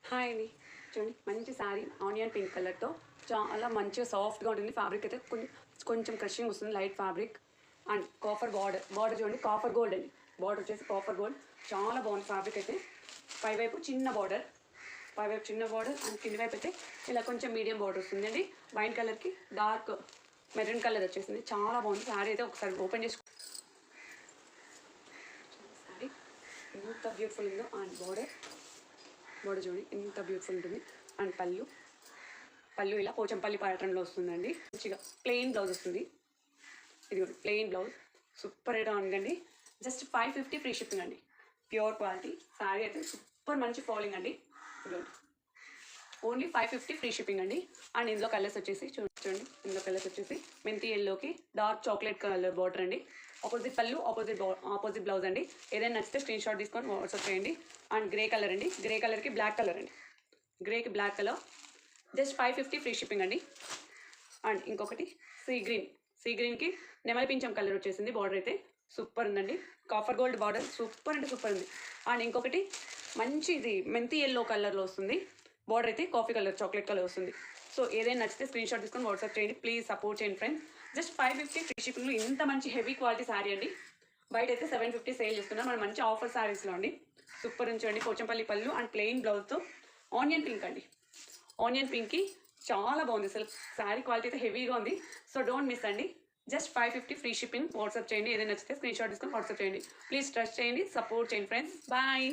Hi అండి. చూడండి మంచి శారీ ఆనియన్ పింక్ కలర్తో చాలా మంచిగా సాఫ్ట్గా ఉంటుంది. ఫ్యాబ్రిక్ అయితే కొంచెం క్రషింగ్ వస్తుంది, light fabric. And copper border చూడండి, కాఫర్ గోల్డ్ అండి. బార్డర్ వచ్చేసి కాఫర్ గోల్డ్, చాలా బాగుంది ఫ్యాబ్రిక్ అయితే. పైవైపు చిన్న బార్డర్, అండ్ కింది వైపు అయితే ఇలా కొంచెం మీడియం బార్డర్ వస్తుందండి. వైన్ కలర్కి డార్క్ మెరూన్ కలర్ వచ్చేసింది, చాలా బాగుంది శారీ అయితే. ఒకసారి ఓపెన్ చేసి శారీ ఎంత బ్యూటిఫుల్ ఉందో. అండ్ బార్డర్ చూడండి ఎంత బ్యూటిఫుల్ ఉంటుంది. అండ్ పళ్ళు ఇలా పోచంపల్లి ప్యాటర్న్లో వస్తుందండి. మంచిగా ప్లెయిన్ బ్లౌజ్ వస్తుంది. ఇది ప్లెయిన్ బ్లౌజ్ సూపర్గా ఉందండి. జస్ట్ 550 ఫ్రీ షిప్పింగ్ అండి. ప్యూర్ క్వాలిటీ శారీ అయితే సూపర్ మంచి ఫాలోయింగ్ అండి. ఓన్లీ 550 ఫ్రీ షిప్పింగ్ అండి. అండ్ ఇందులో కలర్స్ వచ్చేసి చూడండి, ఇందులో కలర్స్ వచ్చేసి మెంతి ఎల్లోకి డార్క్ చాక్లెట్ కలర్ బార్డర్ అండి. ఆపోజిట్ పళ్ళు, ఆపోజిట్ బ్లౌజ్ అండి. ఏదైనా నచ్చితే స్క్రీన్ షాట్ తీసుకొని వాట్సాప్ చేయండి. అండ్ గ్రే కలర్ అండి, గ్రే కలర్కి బ్లాక్ కలర్ అండి. గ్రేకి black colour just 550 free shipping అండి. అండ్ ఇంకొకటి సీ గ్రీన్కి నెమలి పింఛం కలర్ వచ్చేసింది. బార్డర్ అయితే సూపర్ ఉందండి. కాఫర్ గోల్డ్ బార్డర్ సూపర్ అంటే సూపర్ ఉంది. అండ్ ఇంకొకటి మంచి ఇది మెంతి ఎల్లో కలర్లో వస్తుంది. బార్డర్ అయితే కాఫీ కలర్ చాక్లెట్ కలర్ వస్తుంది. సో ఏదైనా నచ్చితే స్క్రీన్ షాట్ తీసుకొని వాట్సాప్ చేయండి. ప్లీజ్ సపోర్ట్ చేయండి ఫ్రెండ్స్. జస్ట్ 550 ఫ్రీ షిప్పింగ్లో ఇంత మంచి హెవీ క్వాలిటీ శారీ అండి. బయట అయితే 750 సేల్ చేస్తున్నాం, మన మంచి ఆఫర్ శారీస్లో అండి. సూపర్ ఉంచండి. పోచంపల్లి పళ్ళు అండ్ ప్లెయిన్ బ్లౌజ్తో ఆనియన్ పింక్ అండి. ఆనియన్ పింక్కి చాలా బాగుంది. అసలు శారీ క్వాలిటీ అయితే హెవీగా ఉంది. సో డోంట్ మిస్ అండి. Just 550 free shipping. వాట్సాప్ చేయండి. ఏదైనా నచ్చితే స్క్రీన్ షాట్ తీసుకొని వాట్సాప్ చేయండి. ప్లీజ్ ట్రస్ట్ చేయండి, సపోర్ట్ చేయండి ఫ్రెండ్స్. బాయ్.